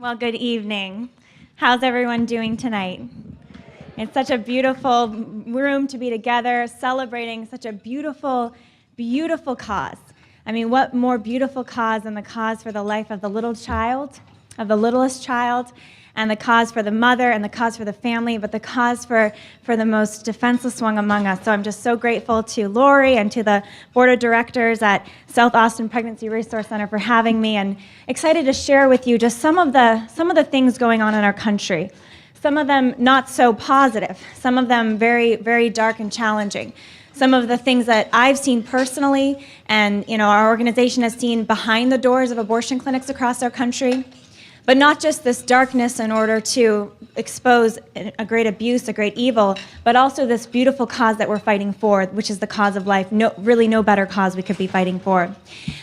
Well, good evening. How's everyone doing tonight? It's such a beautiful room to be together, celebrating such a beautiful, beautiful cause. I mean, what more beautiful cause than the cause for the life of the little child, of the littlest child, and the cause for the mother, and the cause for the family, but the cause for the most defenseless one among us. So I'm just so grateful to Lori and to the board of directors at South Austin Pregnancy Resource Center for having me, and excited to share with you just some of the things going on in our country. Some of them not so positive, some of them very, very dark and challenging. Some of the things that I've seen personally, and our organization has seen behind the doors of abortion clinics across our country. But not just this darkness in order to expose a great abuse, a great evil, but also this beautiful cause that we're fighting for, which is the cause of life. Really no better cause we could be fighting for.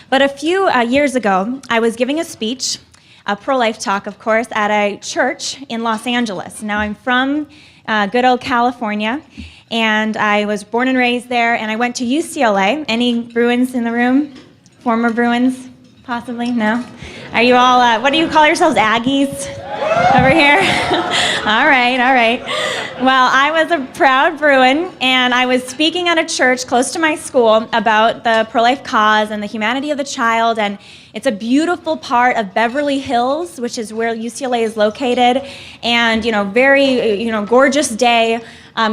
But a few years ago, I was giving a speech, a pro-life talk, of course, at a church in Los Angeles. Now, I'm from good old California, and I was born and raised there, and I went to UCLA. Any Bruins in the room? Former Bruins? Possibly? No? Are you all, what do you call yourselves, Aggies over here? All right. Well, I was a proud Bruin, and I was speaking at a church close to my school about the pro-life cause and the humanity of the child, and it's a beautiful part of Beverly Hills, which is where UCLA is located, and, very, gorgeous day,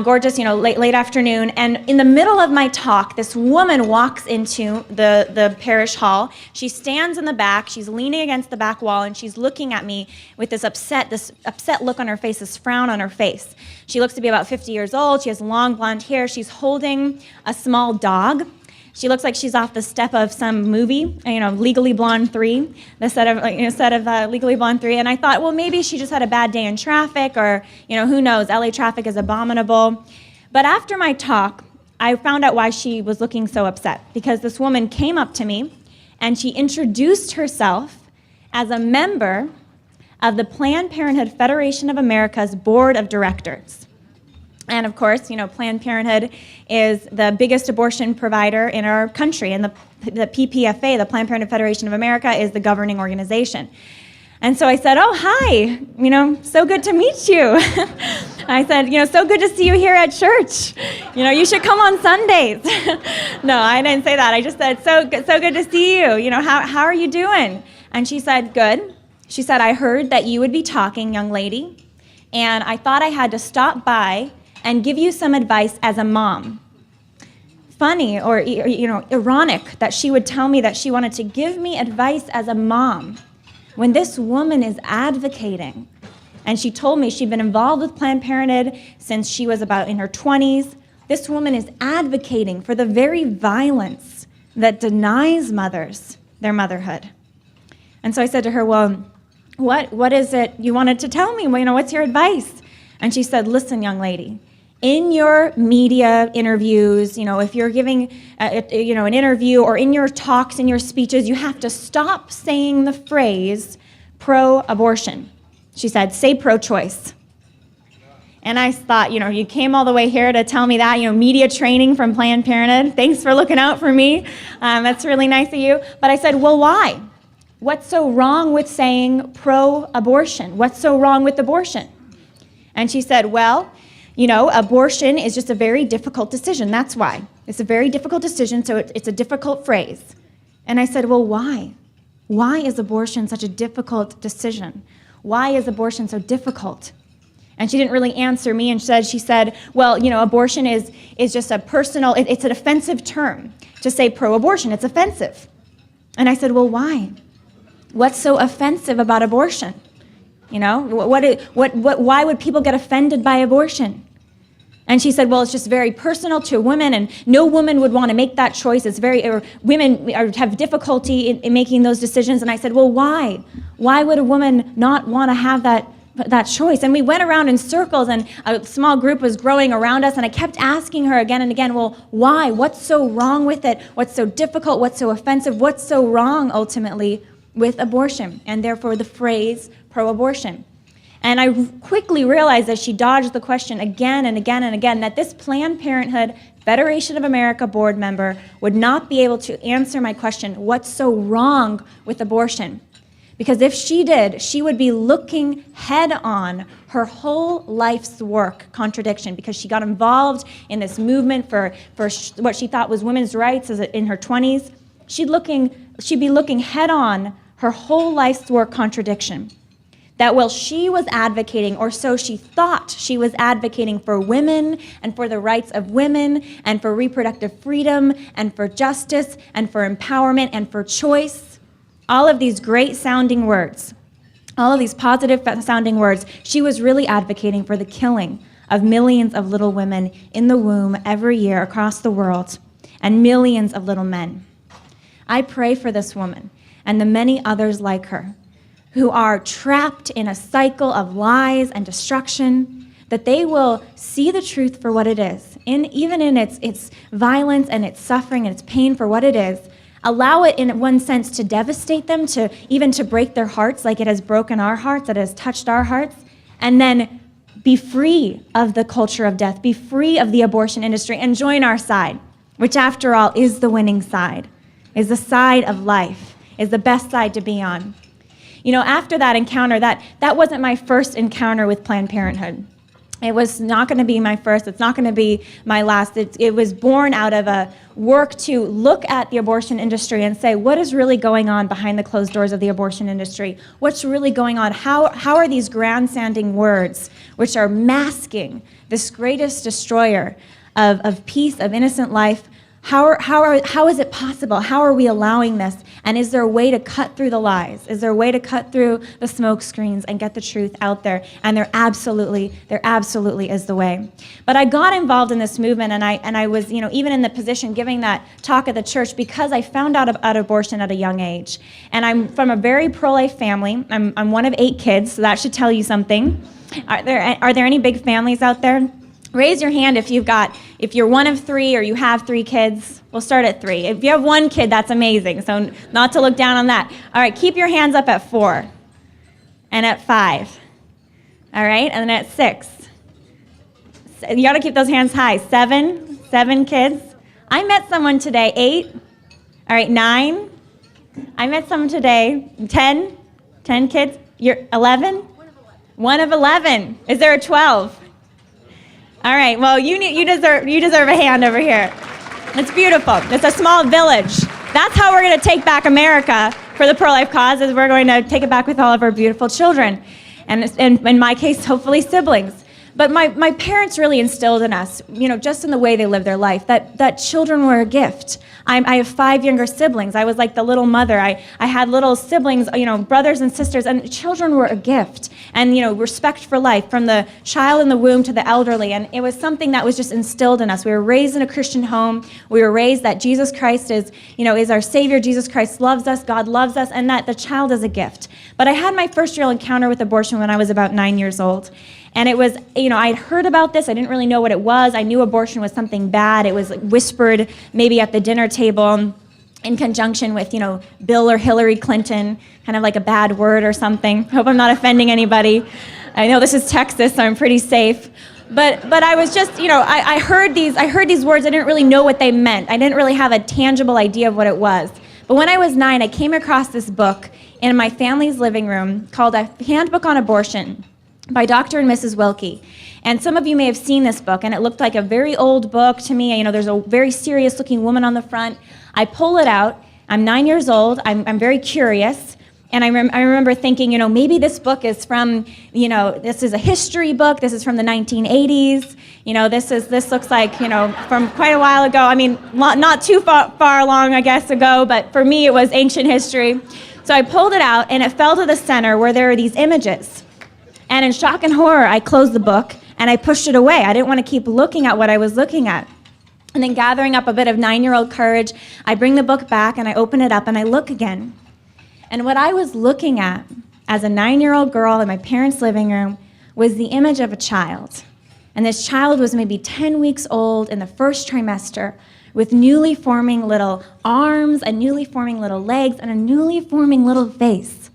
gorgeous, late afternoon, and in the middle of my talk, this woman walks into the parish hall. She stands in the back, she's leaning against the back wall, and she's looking at me with this upset look on her face, this frown on her face. She looks to be about 50 years old, she has long blonde hair, she's holding a small dog. She looks like she's off the step of some movie, Legally Blonde 3, the set of Legally Blonde 3. And I thought, well, maybe she just had a bad day in traffic, or, who knows, LA traffic is abominable. But after my talk, I found out why she was looking so upset, because this woman came up to me and she introduced herself as a member of the Planned Parenthood Federation of America's Board of Directors. And of course, Planned Parenthood is the biggest abortion provider in our country, and the PPFA, the Planned Parenthood Federation of America, is the governing organization. And so I said, oh, hi, so good to meet you. I said, so good to see you here at church. You should come on Sundays. No, I didn't say that. I just said, so good to see you. How are you doing? And she said, good. She said, I heard that you would be talking, young lady, and I thought I had to stop by and give you some advice as a mom. Funny or ironic that she would tell me that she wanted to give me advice as a mom when this woman is advocating. And she told me she'd been involved with Planned Parenthood since she was about in her 20s. This woman is advocating for the very violence that denies mothers their motherhood. And so I said to her, well, what is it you wanted to tell me? What's your advice? And she said, listen, young lady, in your media interviews, if you're giving, an interview, or in your talks, in your speeches, you have to stop saying the phrase pro-abortion. She said, say pro-choice. And I thought, you came all the way here to tell me that, media training from Planned Parenthood. Thanks for looking out for me. That's really nice of you. But I said, well, why? What's so wrong with saying pro-abortion? What's so wrong with abortion? And she said, well, abortion is just a very difficult decision. That's why. It's a very difficult decision, so it's a difficult phrase. And I said, well, why? Why is abortion such a difficult decision? Why is abortion so difficult? And she didn't really answer me, and she said, well, abortion is just a personal, it's an offensive term. To say pro-abortion, it's offensive. And I said, well, why? What's so offensive about abortion? Why would people get offended by abortion? And she said, well, it's just very personal to women, and no woman would want to make that choice. Women have difficulty in making those decisions. And I said, well, why? Why would a woman not want to have that choice? And we went around in circles, and a small group was growing around us, and I kept asking her again and again, well, why? What's so wrong with it? What's so difficult? What's so offensive? What's so wrong, ultimately, with abortion, and therefore the phrase pro-abortion? And I quickly realized that she dodged the question again and again and again, that this Planned Parenthood Federation of America board member would not be able to answer my question, what's so wrong with abortion? Because if she did, she would be looking head on her whole life's work contradiction, because she got involved in this movement for what she thought was women's rights in her 20s. She'd be looking head on her whole life's work contradiction. That while she was advocating, or so she thought she was advocating, for women and for the rights of women and for reproductive freedom and for justice and for empowerment and for choice, all of these great sounding words, all of these positive sounding words, she was really advocating for the killing of millions of little women in the womb every year across the world, and millions of little men. I pray for this woman and the many others like her who are trapped in a cycle of lies and destruction, that they will see the truth for what it is, even in its violence and its suffering and its pain for what it is, allow it in one sense to devastate them, even to break their hearts like it has broken our hearts, that it has touched our hearts, and then be free of the culture of death, be free of the abortion industry, and join our side, which after all is the winning side, is the side of life, is the best side to be on. You know, after that encounter, that wasn't my first encounter with Planned Parenthood. It was not going to be my first. It's not going to be my last. It was born out of a work to look at the abortion industry and say, what is really going on behind the closed doors of the abortion industry? What's really going on? How are these grand-sounding words, which are masking this greatest destroyer of peace, of innocent life, how is it possible? How are we allowing this? And is there a way to cut through the lies? Is there a way to cut through the smoke screens and get the truth out there? And there absolutely is the way. But I got involved in this movement, and I was, even in the position giving that talk at the church because I found out about abortion at a young age. And I'm from a very pro-life family. I'm one of 8 kids, so that should tell you something. Are there any big families out there? Raise your hand if you're one of 3 or you have 3 kids. We'll start at 3. If you have 1 kid, that's amazing. So not to look down on that. All right, keep your hands up at 4 and at 5. All right, and then at 6. You got to keep those hands high. 7 kids. I met someone today, 8. All right, 9. I met someone today, 10 kids. You're 11? 1 of 11. Is there a 12? All right, well, you deserve a hand over here. It's beautiful. It's a small village. That's how we're going to take back America for the pro-life cause, is we're going to take it back with all of our beautiful children. And in my case, hopefully siblings. But my parents really instilled in us, just in the way they live their life, that children were a gift. I have 5 younger siblings. I was like the little mother. I had little siblings, brothers and sisters, and children were a gift. And, respect for life, from the child in the womb to the elderly. And it was something that was just instilled in us. We were raised in a Christian home. We were raised that Jesus Christ is our Savior. Jesus Christ loves us. God loves us. And that the child is a gift. But I had my first real encounter with abortion when I was about 9 years old. And it was, I'd heard about this. I didn't really know what it was. I knew abortion was something bad. It was whispered maybe at the dinner table in conjunction with, Bill or Hillary Clinton, kind of like a bad word or something. Hope I'm not offending anybody. I know this is Texas, so I'm pretty safe. But I was just, I heard these words. I didn't really know what they meant. I didn't really have a tangible idea of what it was. But when I was 9, I came across this book in my family's living room called A Handbook on Abortion by Dr. and Mrs. Wilkie. And some of you may have seen this book, and it looked like a very old book to me. There's a very serious-looking woman on the front. I pull it out. I'm 9 years old. I'm very curious. And I remember thinking, maybe this book is from, this is a history book. This is from the 1980s. This looks like, from quite a while ago. I mean, not too far along, I guess, ago, but for me, it was ancient history. So I pulled it out, and it fell to the center where there are these images. And in shock and horror, I closed the book, and I pushed it away. I didn't want to keep looking at what I was looking at. And then gathering up a bit of 9-year-old courage, I bring the book back, and I open it up, and I look again. And what I was looking at as a 9-year-old girl in my parents' living room was the image of a child. And this child was maybe 10 weeks old in the first trimester, with newly forming little arms, and newly forming little legs, and a newly forming little face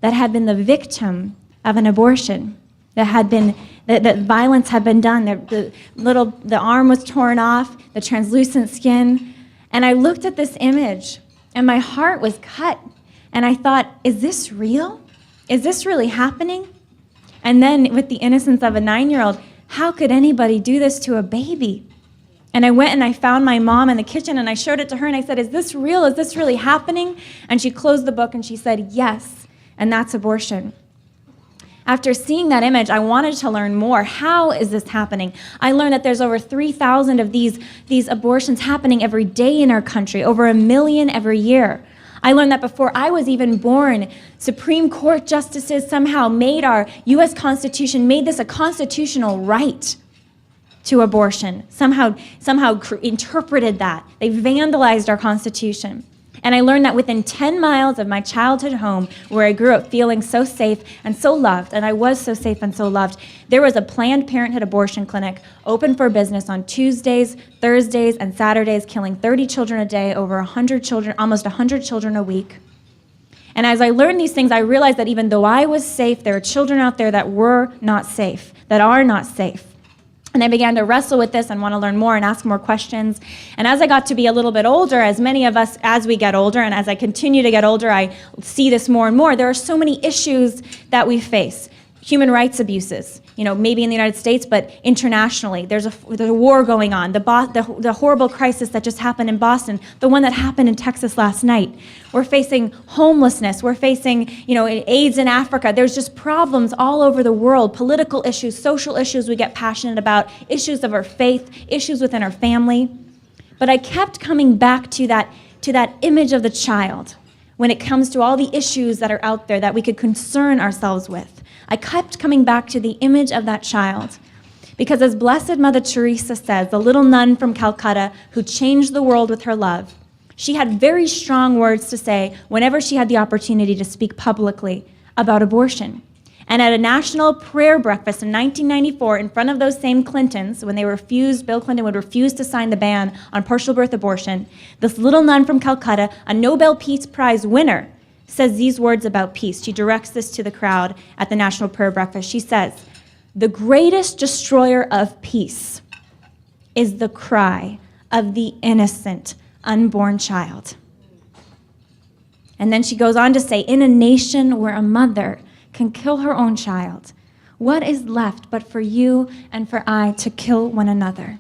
that had been the victim of an abortion, that violence had been done. The arm was torn off, the translucent skin. And I looked at this image, and my heart was cut. And I thought, is this real? Is this really happening? And then with the innocence of a 9-year-old, how could anybody do this to a baby? And I went and I found my mom in the kitchen and I showed it to her and I said, is this real? Is this really happening? And she closed the book and she said, yes, and that's abortion. After seeing that image, I wanted to learn more. How is this happening? I learned that there's over 3,000 of these abortions happening every day in our country, over 1 million every year. I learned that before I was even born, Supreme Court justices somehow made our U.S. Constitution, made this a constitutional right to abortion, somehow interpreted that. They vandalized our Constitution. And I learned that within 10 miles of my childhood home, where I grew up feeling so safe and so loved, and I was so safe and so loved, there was a Planned Parenthood abortion clinic open for business on Tuesdays, Thursdays, and Saturdays, killing 30 children a day, over 100 children, almost 100 children a week. And as I learned these things, I realized that even though I was safe, there are children out there that were not safe, that are not safe. And I began to wrestle with this and want to learn more and ask more questions. And as I got to be a little bit older, as many of us, as we get older, and as I continue to get older, I see this more and more, there are so many issues that we face. Human rights abuses, maybe in the United States, but internationally. There's a war going on, the horrible crisis that just happened in Boston, the one that happened in Texas last night. We're facing homelessness. We're facing, AIDS in Africa. There's just problems all over the world, political issues, social issues we get passionate about, issues of our faith, issues within our family. But I kept coming back to that image of the child when it comes to all the issues that are out there that we could concern ourselves with. I kept coming back to the image of that child. Because as Blessed Mother Teresa says, the little nun from Calcutta who changed the world with her love, she had very strong words to say whenever she had the opportunity to speak publicly about abortion. And at a national prayer breakfast in 1994 in front of those same Clintons, when Bill Clinton would refuse to sign the ban on partial birth abortion, this little nun from Calcutta, a Nobel Peace Prize winner, says these words about peace. She directs this to the crowd at the national prayer breakfast. She says, "The greatest destroyer of peace is the cry of the innocent, unborn child." And then she goes on to say, "In a nation where a mother can kill her own child, what is left but for you and for I to kill one another?"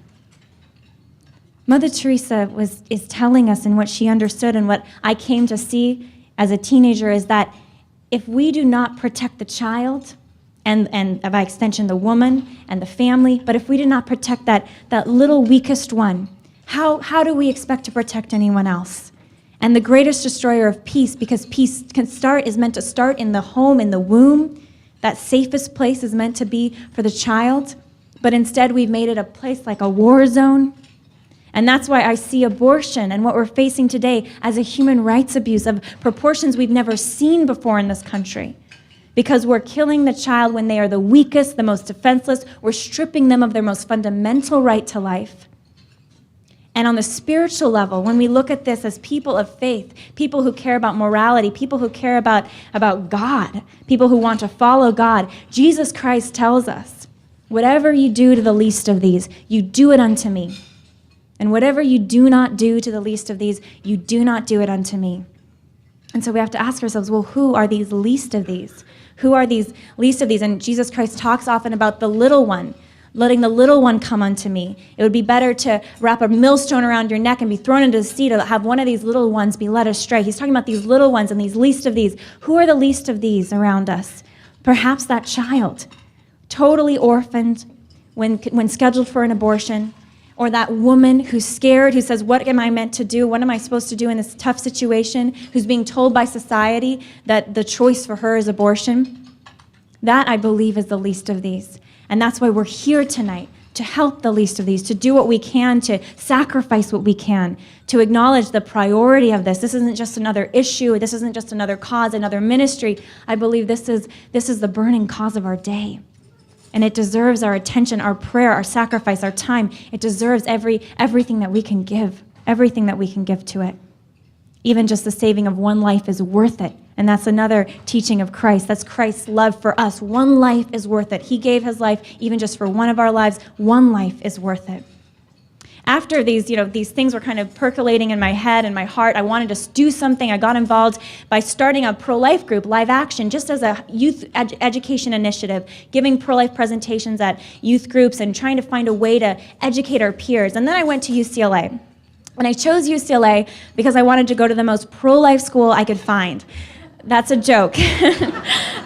Mother Teresa is telling us, in what she understood and what I came to see as a teenager, is that if we do not protect the child, and by extension the woman and the family, but if we do not protect that little weakest one, how do we expect to protect anyone else? And the greatest destroyer of peace, because peace is meant to start in the home, in the womb. That safest place is meant to be for the child, but instead we've made it a place like a war zone. And that's why I see abortion and what we're facing today as a human rights abuse of proportions we've never seen before in this country. Because we're killing the child when they are the weakest, the most defenseless. We're stripping them of their most fundamental right to life. And on the spiritual level, when we look at this as people of faith, people who care about morality, people who care about God, people who want to follow God, Jesus Christ tells us, "Whatever you do to the least of these, you do it unto me. And whatever you do not do to the least of these, you do not do it unto me." And so we have to ask ourselves, well, who are these least of these? Who are these least of these? And Jesus Christ talks often about the little one, letting the little one come unto me. It would be better to wrap a millstone around your neck and be thrown into the sea to have one of these little ones be led astray. He's talking about these little ones and these least of these. Who are the least of these around us? Perhaps that child, totally orphaned when scheduled for an abortion, or that woman who's scared, who says, what am I meant to do? What am I supposed to do in this tough situation? Who's being told by society that the choice for her is abortion. That, I believe, is the least of these. And that's why we're here tonight, to help the least of these, to do what we can, to sacrifice what we can, to acknowledge the priority of this. This isn't just another issue. This isn't just another cause, another ministry. I believe this is the burning cause of our day. And it deserves our attention, our prayer, our sacrifice, our time. It deserves everything that we can give, everything that we can give to it. Even just the saving of one life is worth it. And that's another teaching of Christ. That's Christ's love for us. One life is worth it. He gave his life even just for one of our lives. One life is worth it. After these things were kind of percolating in my head and my heart, I wanted to do something. I got involved by starting a pro-life group, Live Action, just as a youth education initiative, giving pro-life presentations at youth groups and trying to find a way to educate our peers. And then I went to UCLA. And I chose UCLA because I wanted to go to the most pro-life school I could find. That's a joke.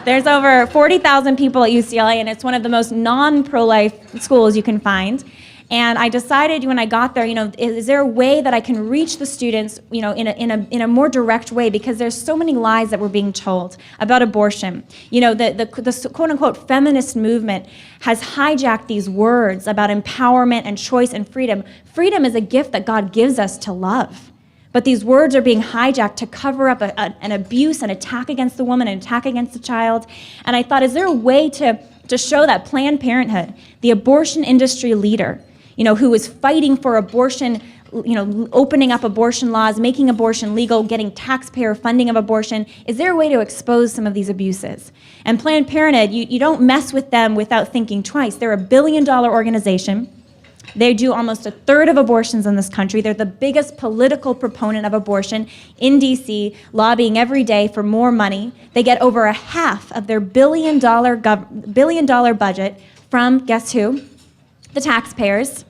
There's over 40,000 people at UCLA, and it's one of the most non-pro-life schools you can find. And I decided when I got there, is there a way that I can reach the students, in a more direct way, because there's so many lies that were being told about abortion. The quote-unquote feminist movement has hijacked these words about empowerment and choice and freedom. Freedom is a gift that God gives us to love. But these words are being hijacked to cover up an abuse, an attack against the woman, an attack against the child. And I thought, is there a way to show that Planned Parenthood, the abortion industry leader, who is fighting for abortion, opening up abortion laws, making abortion legal, getting taxpayer funding of abortion, is there a way to expose some of these abuses? And Planned Parenthood, you don't mess with them without thinking twice. They're a billion-dollar organization. They do almost a third of abortions in this country. They're the biggest political proponent of abortion in D.C., lobbying every day for more money. They get over a half of their billion-dollar budget from, guess who? The taxpayers.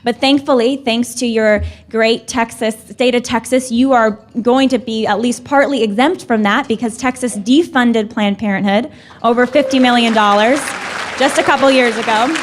But thankfully, thanks to your great state of Texas, you are going to be at least partly exempt from that, because Texas defunded Planned Parenthood over $50 million just a couple years ago.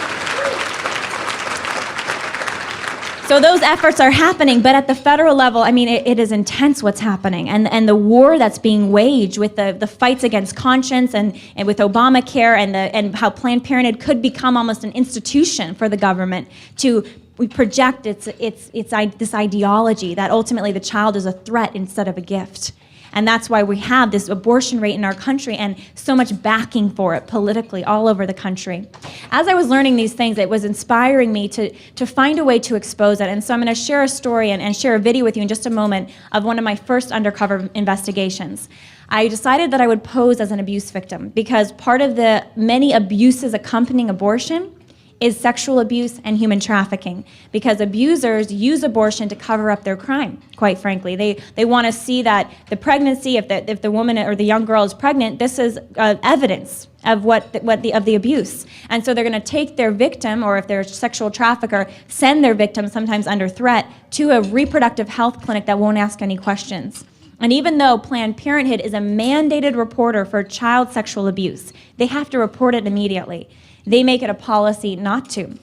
So those efforts are happening, but at the federal level, it is intense what's happening. And the war that's being waged with the fights against conscience and with Obamacare and how Planned Parenthood could become almost an institution for the government to project this ideology that ultimately the child is a threat instead of a gift. And that's why we have this abortion rate in our country and so much backing for it politically all over the country. As I was learning these things, it was inspiring me to find a way to expose it. And so I'm going to share a story and share a video with you in just a moment of one of my first undercover investigations. I decided that I would pose as an abuse victim, because part of the many abuses accompanying abortion is sexual abuse and human trafficking, because abusers use abortion to cover up their crime, quite frankly. They want to see that the pregnancy, if the woman or the young girl is pregnant, this is evidence of the abuse. And so they're going to take their victim, or if they're a sexual trafficker, send their victim, sometimes under threat, to a reproductive health clinic that won't ask any questions. And even though Planned Parenthood is a mandated reporter for child sexual abuse, they have to report it immediately. They make it a policy not to.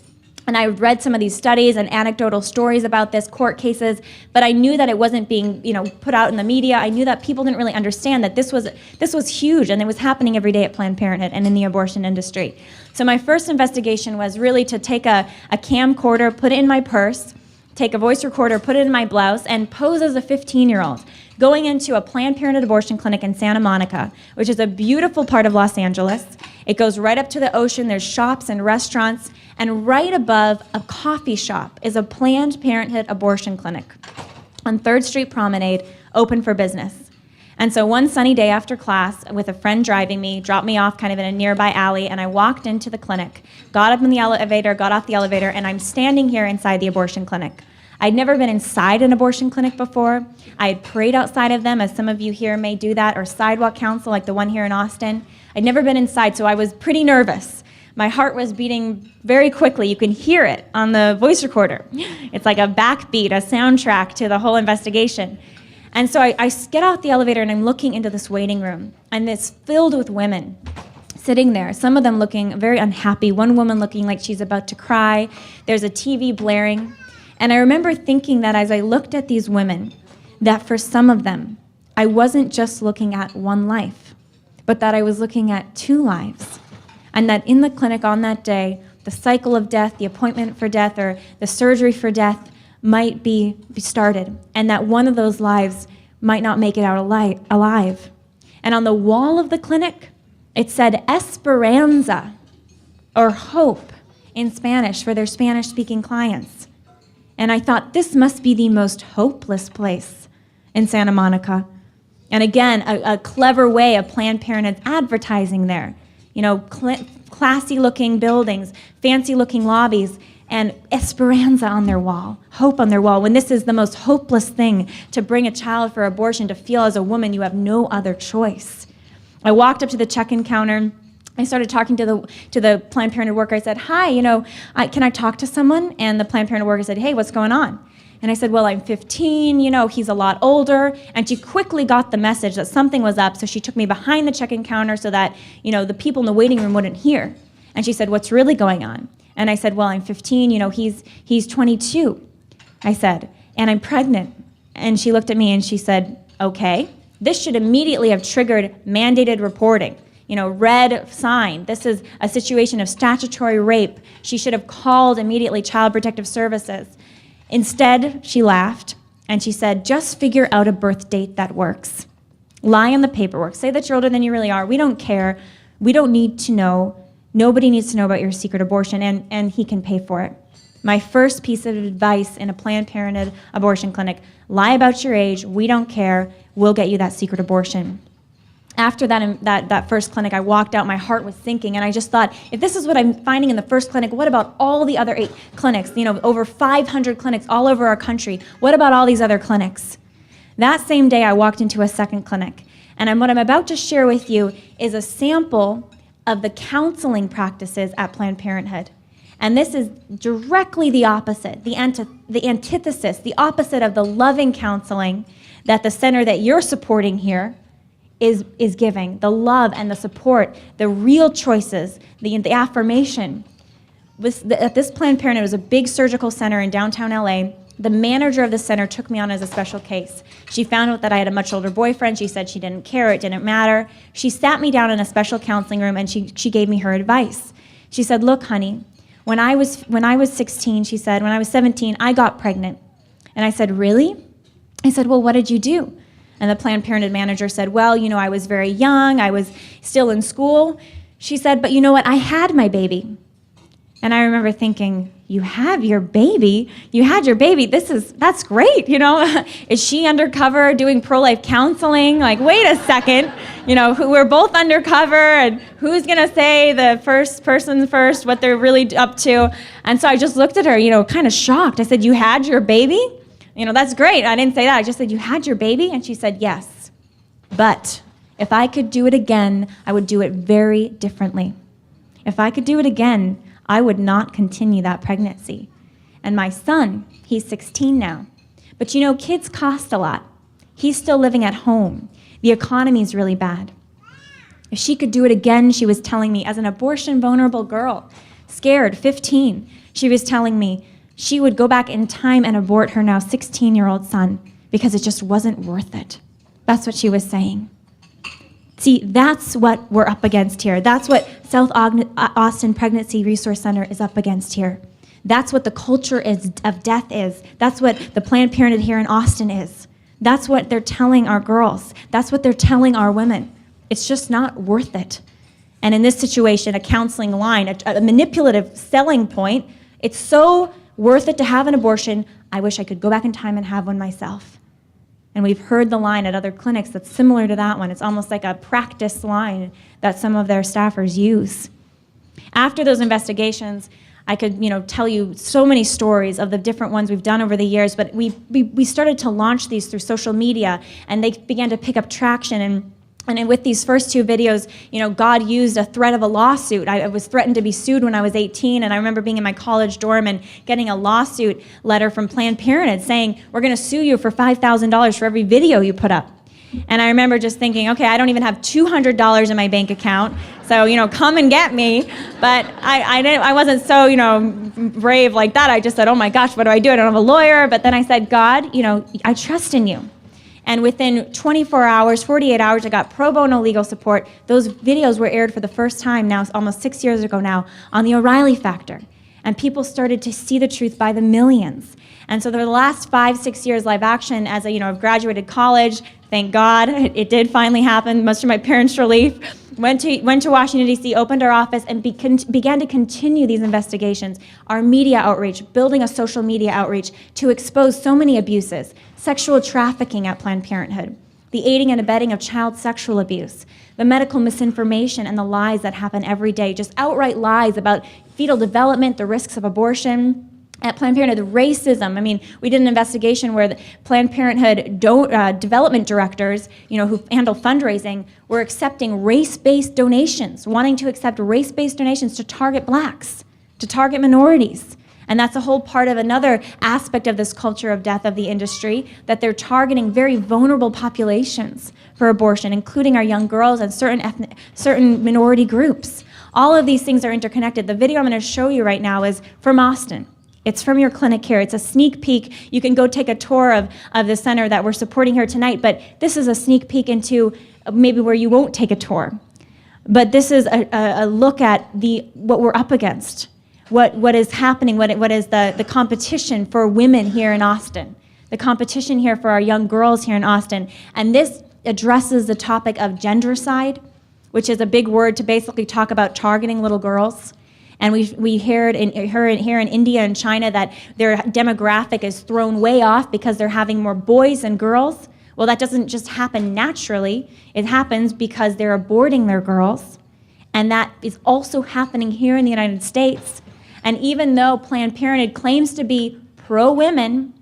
And I read some of these studies and anecdotal stories about this, court cases, but I knew that it wasn't being, put out in the media. I knew that people didn't really understand that this was huge, and it was happening every day at Planned Parenthood and in the abortion industry. So my first investigation was really to take a camcorder, put it in my purse, take a voice recorder, put it in my blouse, and pose as a 15-year-old going into a Planned Parenthood abortion clinic in Santa Monica, which is a beautiful part of Los Angeles. It goes right up to the ocean. There's shops and restaurants, and right above a coffee shop is a Planned Parenthood abortion clinic on 3rd Street Promenade, open for business. And so one sunny day after class, with a friend driving me, dropped me off kind of in a nearby alley, and I walked into the clinic, got up in the elevator, got off the elevator, and I'm standing here inside the abortion clinic. I'd never been inside an abortion clinic before. I had prayed outside of them, as some of you here may do that, or sidewalk council like the one here in Austin. I'd never been inside, so I was pretty nervous. My heart was beating very quickly. You can hear it on the voice recorder. It's like a backbeat, a soundtrack to the whole investigation. And so I get out the elevator, and I'm looking into this waiting room, and it's filled with women sitting there, some of them looking very unhappy, one woman looking like she's about to cry. There's a TV blaring. And I remember thinking that as I looked at these women, that for some of them, I wasn't just looking at one life, but that I was looking at 2 lives. And that in the clinic on that day, the cycle of death, the appointment for death, or the surgery for death might be started, and that one of those lives might not make it out alive. And on the wall of the clinic, it said Esperanza, or hope in Spanish for their Spanish-speaking clients. And I thought, this must be the most hopeless place in Santa Monica. And again, a clever way of Planned Parenthood advertising there. Classy-looking buildings, fancy-looking lobbies. and esperanza on their wall, hope on their wall, when this is the most hopeless thing to bring a child for abortion, to feel as a woman you have no other choice. I walked up to the check-in counter. I started talking to the Planned Parenthood worker. I said, hi, can I talk to someone? And the Planned Parenthood worker said, hey, what's going on? And I said, well, I'm 15, he's a lot older. And she quickly got the message that something was up, so she took me behind the check-in counter so that, the people in the waiting room wouldn't hear. And she said, what's really going on? And I said, well, I'm 15, he's 22. I said, and I'm pregnant. And she looked at me and she said, okay, this should immediately have triggered mandated reporting. Red sign. This is a situation of statutory rape. She should have called immediately Child Protective Services. Instead, she laughed and she said, just figure out a birth date that works. Lie on the paperwork. Say that you're older than you really are. We don't care. We don't need to know. Nobody needs to know about your secret abortion, and he can pay for it. My first piece of advice in a Planned Parenthood abortion clinic, lie about your age. We don't care. We'll get you that secret abortion. After that first clinic, I walked out, my heart was sinking, and I just thought, if this is what I'm finding in the first clinic, what about all the other 8 clinics? Over 500 clinics all over our country. What about all these other clinics? That same day, I walked into a second clinic, and what I'm about to share with you is a sample of the counseling practices at Planned Parenthood. And this is directly the opposite, the antithesis, the opposite of the loving counseling that the center that you're supporting here is giving, the love and the support, the real choices, the affirmation. At this Planned Parenthood, it was a big surgical center in downtown LA. The manager of the center took me on as a special case. She found out that I had a much older boyfriend. She said she didn't care, it didn't matter. She sat me down in a special counseling room and she gave me her advice. She said, look, honey, when I was 16, she said, when I was 17, I got pregnant. And I said, really? I said, well, what did you do? And the Planned Parenthood manager said, well, I was very young. I was still in school. She said, but you know what? I had my baby. And I remember thinking, you have your baby? You had your baby? That's great, Is she undercover doing pro-life counseling? Like, wait a second, we're both undercover, and who's gonna say the first person first, what they're really up to? And so I just looked at her, kind of shocked. I said, you had your baby? That's great. I didn't say that. I just said, you had your baby? And she said, yes. But if I could do it again, I would do it very differently. If I could do it again, I would not continue that pregnancy. And my son, he's 16 now. But kids cost a lot. He's still living at home. The economy's really bad. If she could do it again, she was telling me, as an abortion vulnerable girl, scared, 15, she was telling me, she would go back in time and abort her now 16-year-old son because it just wasn't worth it. That's what she was saying. See, that's what we're up against here. That's what South Austin Pregnancy Resource Center is up against here. That's what the culture of death is. That's what the Planned Parenthood here in Austin is. That's what they're telling our girls. That's what they're telling our women. It's just not worth it. And in this situation, a counseling line, a manipulative selling point, it's so worth it to have an abortion. I wish I could go back in time and have one myself. And we've heard the line at other clinics that's similar to that one. It's almost like a practice line that some of their staffers use. After those investigations, I could, tell you so many stories of the different ones we've done over the years, but we started to launch these through social media, and they began to pick up traction. And with these first 2 videos, God used a threat of a lawsuit. I was threatened to be sued when I was 18, and I remember being in my college dorm and getting a lawsuit letter from Planned Parenthood saying, we're going to sue you for $5,000 for every video you put up. And I remember just thinking, okay, I don't even have $200 in my bank account, so, come and get me. But I wasn't so, brave like that. I just said, oh my gosh, what do? I don't have a lawyer. But then I said, God, I trust in you. And within 24 hours, 48 hours, I got pro bono legal support. Those videos were aired for the first time now, almost 6 years ago now, on the O'Reilly Factor. And people started to see the truth by the millions. And so for the last 5-6 years, live action, as I've graduated college, thank God, it did finally happen, much to my parents' relief. Went to Washington, D.C., opened our office, and began to continue these investigations, our media outreach, building a social media outreach to expose so many abuses, sexual trafficking at Planned Parenthood, the aiding and abetting of child sexual abuse, the medical misinformation and the lies that happen every day, just outright lies about fetal development, the risks of abortion. At Planned Parenthood, racism. I mean, we did an investigation where the Planned Parenthood development directors, who handle fundraising, were accepting race-based donations, wanting to accept race-based donations to target blacks, to target minorities. And that's a whole part of another aspect of this culture of death of the industry, that they're targeting very vulnerable populations for abortion, including our young girls and certain minority groups. All of these things are interconnected. The video I'm going to show you right now is from Austin. It's from your clinic here. It's a sneak peek. You can go take a tour of the center that we're supporting here tonight, but this is a sneak peek into maybe where you won't take a tour. But this is a look at what we're up against, what is happening, what is the competition for women here in Austin, the competition here for our young girls here in Austin. And this addresses the topic of gendercide, which is a big word to basically talk about targeting little girls. And we heard here in India and China that their demographic is thrown way off because they're having more boys than girls. Well, that doesn't just happen naturally. It happens because they're aborting their girls. And that is also happening here in the United States. And even though Planned Parenthood claims to be pro-women,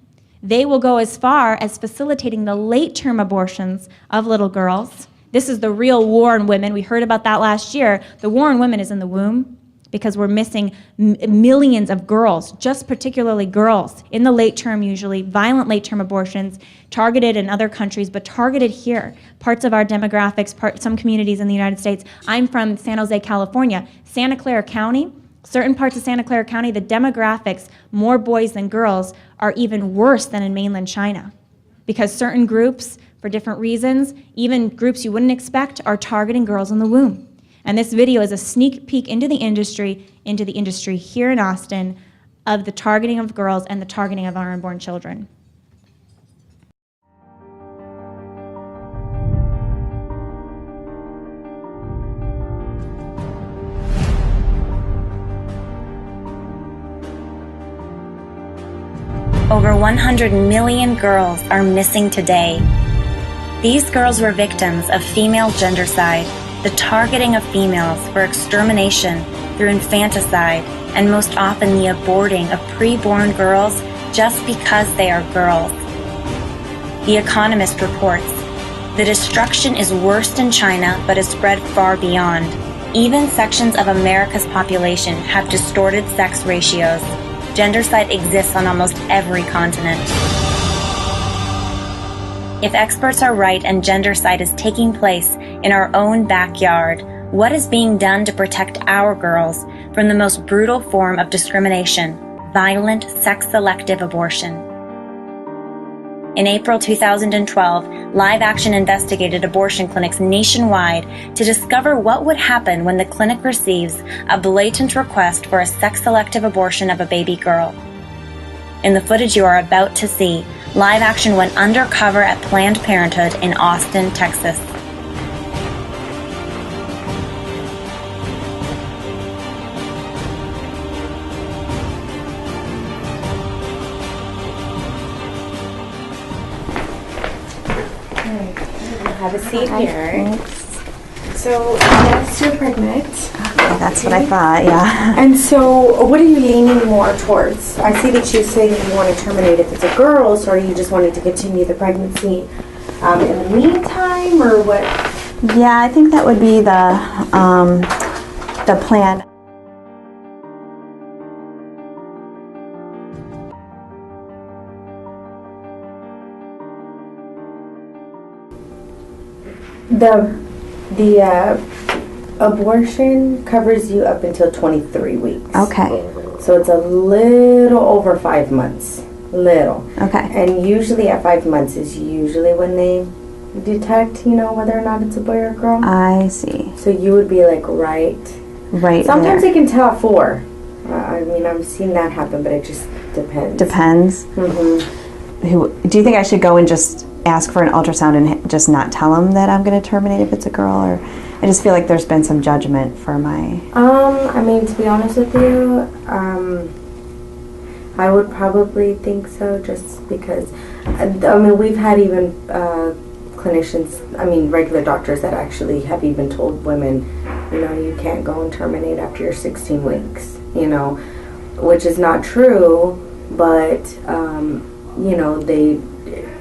they will go as far as facilitating the late-term abortions of little girls. This is the real war on women. We heard about that last year. The war on women is in the womb, because we're missing millions of girls, just particularly girls, in the late term usually, violent late term abortions, targeted in other countries, but targeted here. Parts of our demographics, some communities in the United States. I'm from San Jose, California. Santa Clara County, certain parts of Santa Clara County, the demographics, more boys than girls, are even worse than in mainland China. Because certain groups, for different reasons, even groups you wouldn't expect, are targeting girls in the womb. And this video is a sneak peek into the industry here in Austin, of the targeting of girls and the targeting of our unborn children. Over 100 million girls are missing today. These girls were victims of female gendercide, the targeting of females for extermination through infanticide, and most often the aborting of preborn girls just because they are girls. The Economist reports, the destruction is worst in China but has spread far beyond. Even sections of America's population have distorted sex ratios. Gendercide exists on almost every continent. If experts are right and gendercide is taking place in our own backyard, what is being done to protect our girls from the most brutal form of discrimination, violent, sex-selective abortion? In April 2012, Live Action investigated abortion clinics nationwide to discover what would happen when the clinic receives a blatant request for a sex-selective abortion of a baby girl. In the footage you are about to see, Live Action went undercover at Planned Parenthood in Austin, Texas. Have a seat here. Thanks. So, yes, you're pregnant. Okay, that's what I thought, yeah. And so, what are you leaning more towards? I see that you say that you want to terminate if it's a girl, so are you just wanting to continue the pregnancy in the meantime, or what? Yeah, I think that would be the plan. The abortion covers you up until 23 weeks. Okay. So it's a little over 5 months. Little. Okay. And usually at 5 months is usually when they detect, whether or not it's a boy or a girl. I see. So you would be like right Sometimes there. they can tell at 4. I mean, I've seen that happen, but it just depends. Depends. Mm-hmm. Do you think I should go and just ask for an ultrasound and just not tell them that I'm going to terminate if it's a girl? Or I just feel like there's been some judgment for my... I mean, to be honest with you, I would probably think so, just because, I mean, we've had even clinicians, I mean, regular doctors that actually have even told women, you know, you can't go and terminate after your 16 weeks, you know, which is not true, but, you know,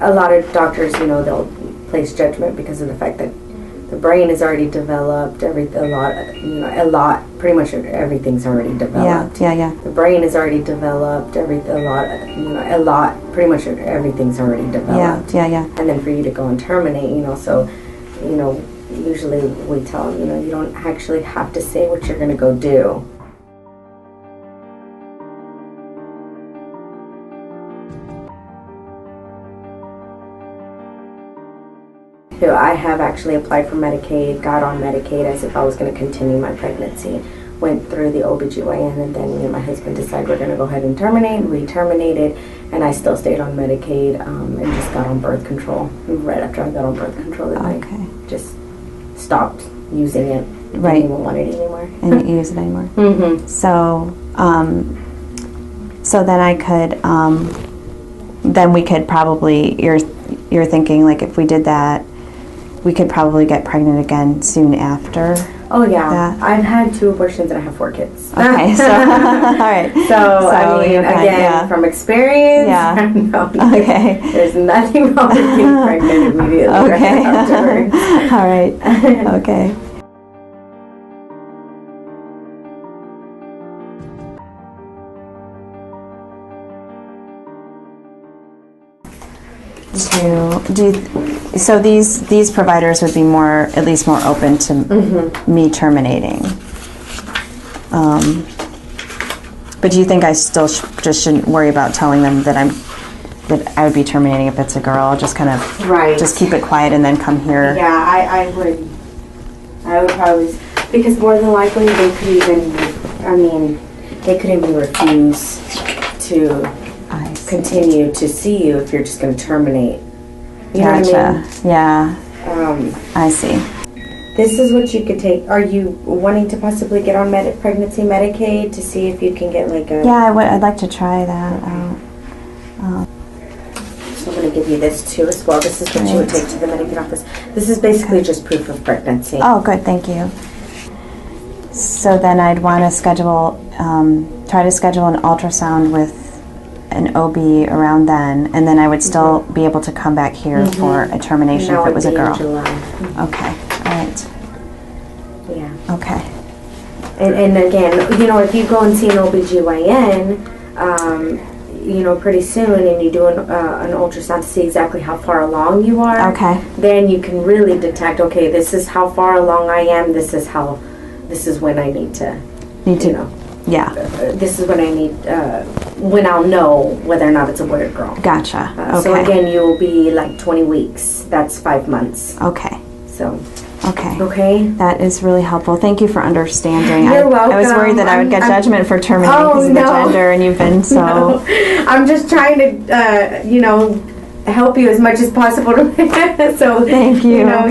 a lot of doctors, you know, they'll place judgment because of the fact that the brain is already developed, pretty much everything's already developed. Yeah. The brain is already developed, pretty much everything's already developed. Yeah. And then for you to go and terminate, you know, so, you know, usually we tell them, you know, you don't actually have to say what you're going to go do. I have actually applied for Medicaid, got on Medicaid as if I was going to continue my pregnancy. Went through the OBGYN, and then me and my husband decided we're going to go ahead and terminate. We terminated, and I still stayed on Medicaid and just got on birth control. Right after I got on birth control, then I just stopped using it. Right. Didn't even want it anymore. And you use it anymore. Mm-hmm. So, so then I could, then we could probably, you're thinking like if we did that, we could probably get pregnant again soon after. Oh yeah, that. I've had 2 abortions and I have 4 kids. Okay, so all right. So I mean, again, from experience, no, there's nothing wrong with getting pregnant immediately right afterwards. All right. Okay. So these providers would be at least more open to me terminating. But do you think I still just shouldn't worry about telling them that I would be terminating if it's a girl? Just kind of just keep it quiet and then come here. Yeah, I would probably, because more than likely they could even refuse to continue to see you if you're just going to terminate. You know what I mean? Yeah. I see. This is what you could take. Are you wanting to possibly get on pregnancy Medicaid to see if you can get like a... Yeah, I'd like to try that out. So I'm going to give you this too as well. This is what you would take to the Medicaid office. This is basically just proof of pregnancy. Oh, good. Thank you. So then I'd want to try to schedule an ultrasound with an OB around then, and then I would still be able to come back here for a termination if it was a girl. Okay, all right. Yeah. Okay. And again, you know, if you go and see an OBGYN, you know, pretty soon, and you do an ultrasound to see exactly how far along you are, then you can really detect, okay, this is how far along I am, this is when I need to, you know. Yeah. This is when I need, when I'll know whether or not it's a boy or girl. Gotcha. So again, you'll be like 20 weeks. That's 5 months. Okay. So. Okay. Okay. That is really helpful. Thank you for understanding. You're welcome. I was worried that I would get judgment for terminating because of the gender, and you've been so. No. I'm just trying to, you know, help you as much as possible. So thank you. You know,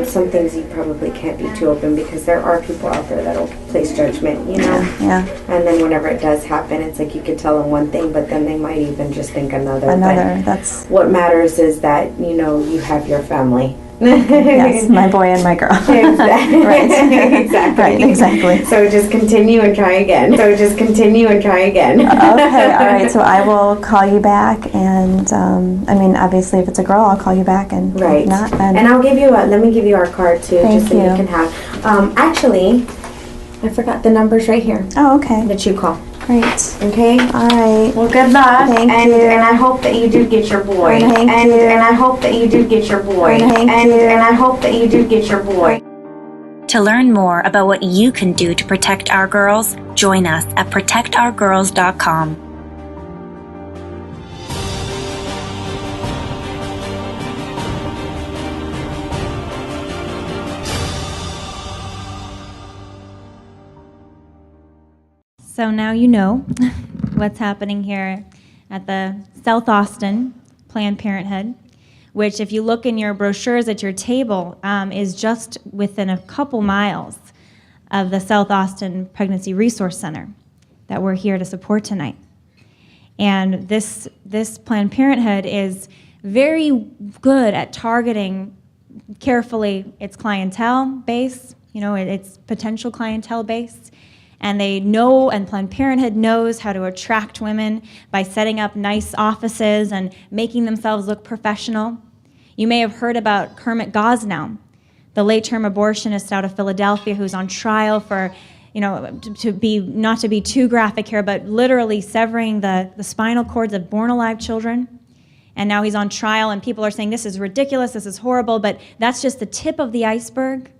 some things you probably can't be too open because there are people out there that'll place judgment, you know. Yeah. And then whenever it does happen, it's like you could tell them one thing, but then they might even just think another. That's what matters is that, you know, you have your family. Yes, my boy and my girl. Exactly. Right. Exactly. Right, exactly. So just continue and try again. Okay, all right. So I will call you back, and I mean, obviously, if it's a girl, I'll call you back, and if not, then. And I'll give you let me give you our card too, just so you can have. Actually, I forgot the numbers right here. Oh, okay. That you call. Great. Okay. All right. Well, good luck. Thank you. And I hope that you do get your boy. Thank you. And I hope that you do get your boy. Thank you. And I hope that you do get your boy. To learn more about what you can do to protect our girls, join us at protectourgirls.com. So now you know what's happening here at the South Austin Planned Parenthood, which if you look in your brochures at your table is just within a couple miles of the South Austin Pregnancy Resource Center that we're here to support tonight. And this Planned Parenthood is very good at targeting carefully its clientele base, its potential clientele base. And they know, and Planned Parenthood knows how to attract women by setting up nice offices and making themselves look professional. You may have heard about Kermit Gosnell, the late-term abortionist out of Philadelphia who's on trial for, not to be too graphic here, but literally severing the spinal cords of born-alive children. And now he's on trial, and people are saying, this is ridiculous, this is horrible, but that's just the tip of the iceberg.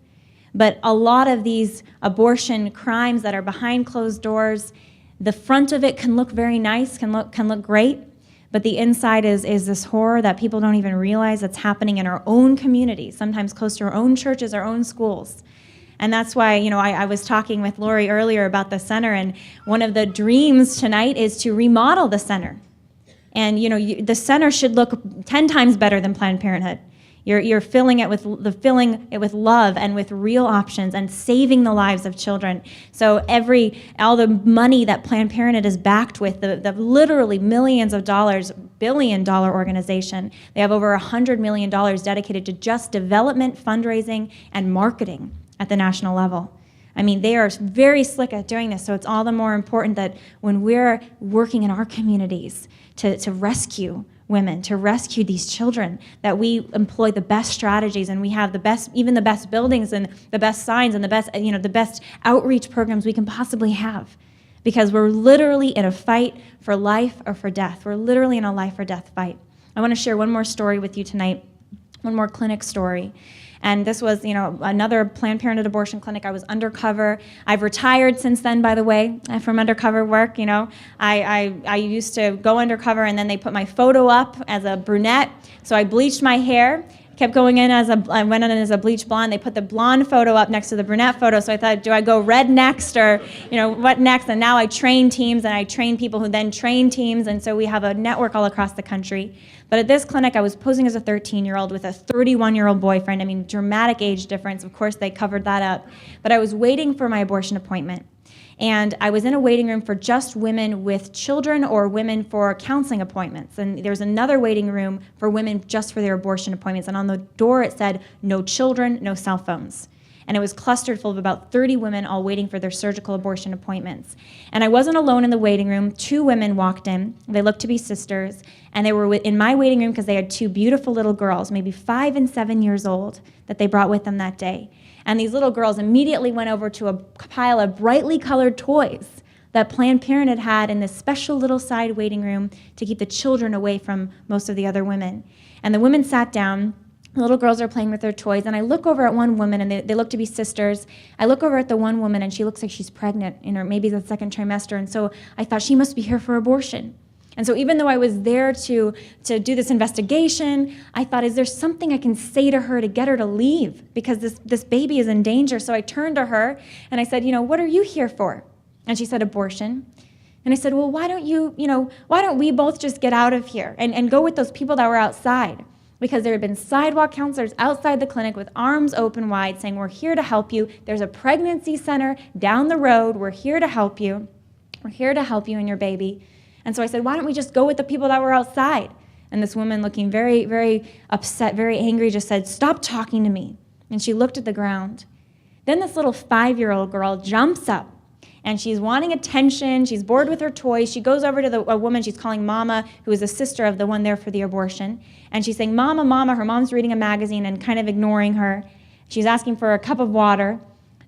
But a lot of these abortion crimes that are behind closed doors, the front of it can look very nice, can look great, but the inside is this horror that people don't even realize that's happening in our own communities, sometimes close to our own churches, our own schools. And that's why, I was talking with Lori earlier about the center, and one of the dreams tonight is to remodel the center. And the center should look 10 times better than Planned Parenthood. You're filling it with love and with real options and saving the lives of children. So all the money that Planned Parenthood is backed with, the literally millions of dollars, billion-dollar organization, they have over $100 million dedicated to just development, fundraising, and marketing at the national level. I mean, they are very slick at doing this, so it's all the more important that when we're working in our communities to rescue women, to rescue these children, that we employ the best strategies, and we have the best buildings and the best signs and the best outreach programs we can possibly have. Because we're literally in a fight for life or for death. We're literally in a life or death fight. I want to share one more story with you tonight, one more clinic story. And this was, another Planned Parenthood abortion clinic. I was undercover. I've retired since then, by the way, from undercover work. I used to go undercover, and then they put my photo up as a brunette. So I bleached my hair, kept going in I went in as a bleach blonde. They put the blonde photo up next to the brunette photo. So I thought, do I go red next, or what next? And now I train teams, and I train people who then train teams. And so we have a network all across the country. But at this clinic, I was posing as a 13-year-old with a 31-year-old boyfriend. I mean, dramatic age difference. Of course, they covered that up. But I was waiting for my abortion appointment. And I was in a waiting room for just women with children or women for counseling appointments. And there was another waiting room for women just for their abortion appointments. And on the door, it said, no children, no cell phones. And it was clustered full of about 30 women all waiting for their surgical abortion appointments. And I wasn't alone in the waiting room. 2 women walked in. They looked to be sisters. And they were in my waiting room because they had 2 beautiful little girls, maybe 5 and 7 years old, that they brought with them that day. And these little girls immediately went over to a pile of brightly colored toys that Planned Parenthood had in this special little side waiting room to keep the children away from most of the other women. And the women sat down. The little girls are playing with their toys, and I look over at one woman, and they look to be sisters. I look over at the one woman, and she looks like she's pregnant, maybe the 2nd trimester, and so I thought she must be here for abortion. And so even though I was there to do this investigation, I thought, is there something I can say to her to get her to leave? Because this baby is in danger. So I turned to her, and I said, what are you here for? And she said, abortion. And I said, well, why don't we both just get out of here and go with those people that were outside? Because there had been sidewalk counselors outside the clinic with arms open wide saying, we're here to help you. There's a pregnancy center down the road. We're here to help you. We're here to help you and your baby. And so I said, why don't we just go with the people that were outside? And this woman, looking very, very upset, very angry, just said, stop talking to me. And she looked at the ground. Then this little 5-year-old girl jumps up, and she's wanting attention. She's bored with her toys. She goes over to a woman she's calling Mama, who is a sister of the one there for the abortion. And she's saying, Mama, Mama. Her mom's reading a magazine and kind of ignoring her. She's asking for a cup of water.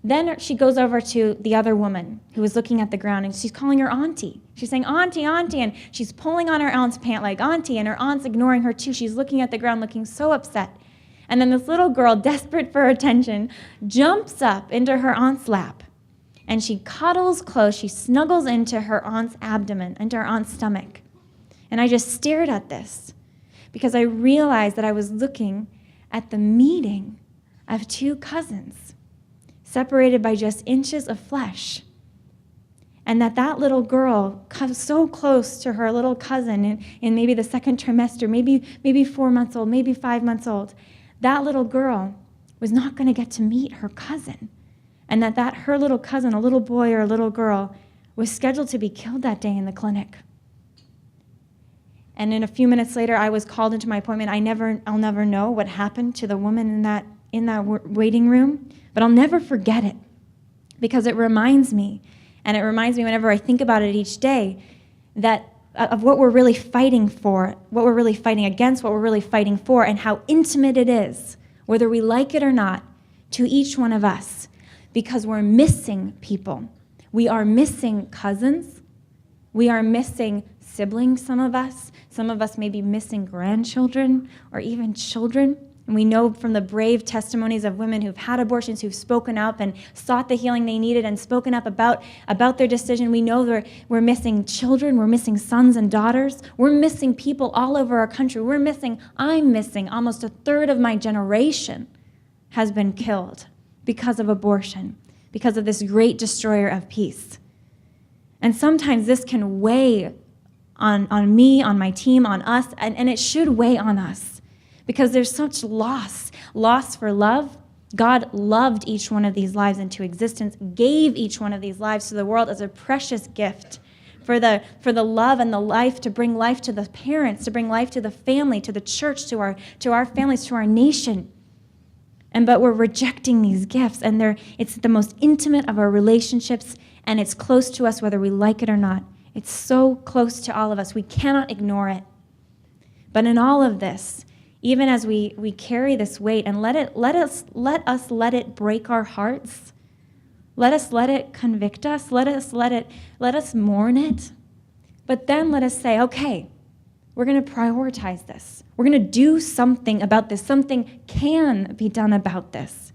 Then she goes over to the other woman who was looking at the ground, and she's calling her auntie. She's saying, Auntie, Auntie, and she's pulling on her aunt's pant like, Auntie, and her aunt's ignoring her too. She's looking at the ground looking so upset. And then this little girl, desperate for attention, jumps up into her aunt's lap. And she cuddles close, she snuggles into her aunt's abdomen, into her aunt's stomach. And I just stared at this because I realized that I was looking at the meeting of 2 cousins, separated by just inches of flesh. And that little girl comes so close to her little cousin in maybe the 2nd trimester, maybe 4 months old, maybe 5 months old. That little girl was not going to get to meet her cousin. And that her little cousin, a little boy or a little girl, was scheduled to be killed that day in the clinic. And in a few minutes later, I was called into my appointment. I'll never know what happened to the woman in that waiting room, but I'll never forget it because it reminds me, and it reminds me whenever I think about it each day, that of what we're really fighting for, what we're really fighting against, what we're really fighting for, and how intimate it is, whether we like it or not, to each one of us, because we're missing people. We are missing cousins. We are missing siblings, some of us. Some of us may be missing grandchildren or even children. And we know from the brave testimonies of women who've had abortions, who've spoken up and sought the healing they needed and spoken up about their decision. We know we're missing children, we're missing sons and daughters. We're missing people all over our country. I'm missing almost a third of my generation has been killed because of abortion, because of this great destroyer of peace. And sometimes this can weigh on me, on my team, on us, and it should weigh on us. Because there's such loss for love. God loved each one of these lives into existence, gave each one of these lives to the world as a precious gift for the love and the life, to bring life to the parents, to bring life to the family, to the church, to our families, to our nation. But we're rejecting these gifts, and it's the most intimate of our relationships, and it's close to us whether we like it or not. It's so close to all of us. We cannot ignore it. But in all of this, even as we carry this weight, and let us let it break our hearts. Let us let it convict us. Let us mourn it. But then let us say, okay, we're going to prioritize this. We're going to do something about this. Something can be done about this.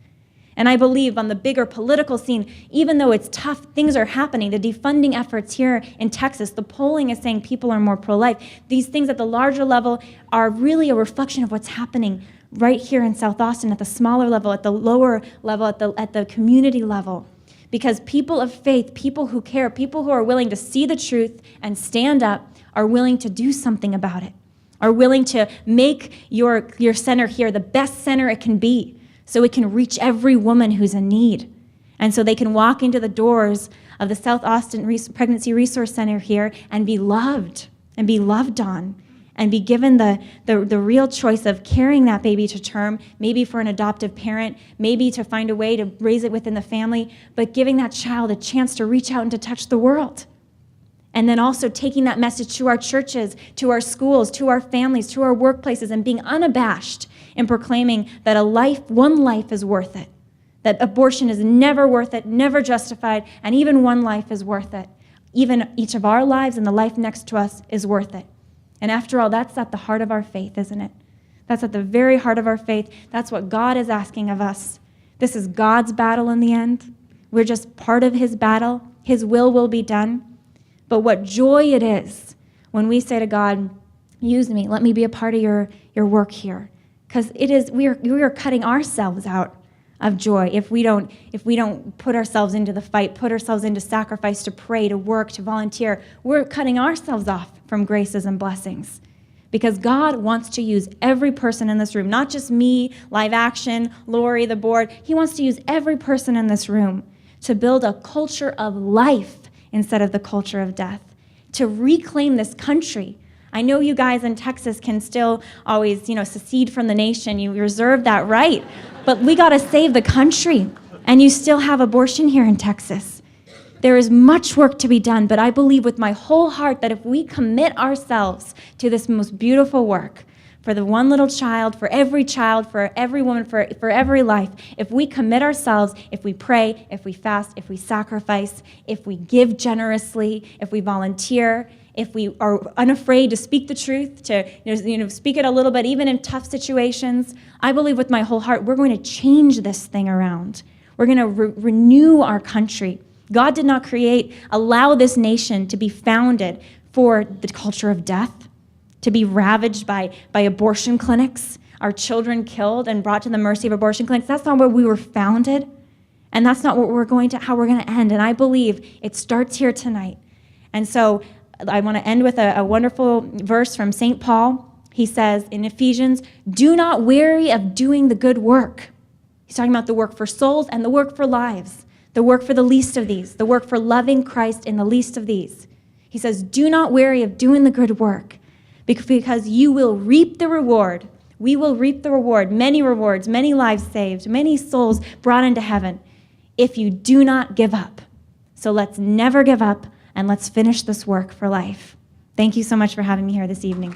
And I believe on the bigger political scene, even though it's tough, things are happening. The defunding efforts here in Texas, the polling is saying people are more pro-life. These things at the larger level are really a reflection of what's happening right here in South Austin, at the smaller level, at the lower level, at the community level. Because people of faith, people who care, people who are willing to see the truth and stand up, are willing to do something about it, are willing to make your center here the best center it can be, so it can reach every woman who's in need. And so they can walk into the doors of the South Austin Pregnancy Resource Center here and be loved on, and be given the real choice of carrying that baby to term, maybe for an adoptive parent, maybe to find a way to raise it within the family, but giving that child a chance to reach out and to touch the world. And then also taking that message to our churches, to our schools, to our families, to our workplaces, and being unabashed in proclaiming that one life is worth it, that abortion is never worth it, never justified, and even one life is worth it. Even each of our lives and the life next to us is worth it. And after all, that's at the heart of our faith, isn't it? That's at the very heart of our faith. That's what God is asking of us. This is God's battle in the end. We're just part of his battle. His will be done. But what joy it is when we say to God, use me, let me be a part of your work here. Because we are cutting ourselves out of joy if we don't put ourselves into the fight, put ourselves into sacrifice, to pray, to work, to volunteer. We're cutting ourselves off from graces and blessings. Because God wants to use every person in this room, not just me, Live Action, Lori, the board. He wants to use every person in this room to build a culture of life instead of the culture of death, to reclaim this country. I know you guys in Texas can still always, secede from the nation. You reserve that right. But we got to save the country. And you still have abortion here in Texas. There is much work to be done, but I believe with my whole heart that if we commit ourselves to this most beautiful work, for the one little child, for every woman, for every life, if we commit ourselves, if we pray, if we fast, if we sacrifice, if we give generously, if we volunteer, if we are unafraid to speak the truth, to speak it a little bit, even in tough situations, I believe with my whole heart we're going to change this thing around. We're going to renew our country. God did not allow this nation to be founded for the culture of death, to be ravaged by abortion clinics, our children killed and brought to the mercy of abortion clinics. That's not where we were founded, and that's not how we're going to end. And I believe it starts here tonight. And so I want to end with a wonderful verse from St. Paul. He says in Ephesians, "Do not weary of doing the good work." He's talking about the work for souls and the work for lives, the work for the least of these, the work for loving Christ in the least of these. He says, "Do not weary of doing the good work, because you will reap the reward. We will reap the reward, many rewards, many lives saved, many souls brought into heaven, if you do not give up. So let's never give up, and let's finish this work for life. Thank you so much for having me here this evening.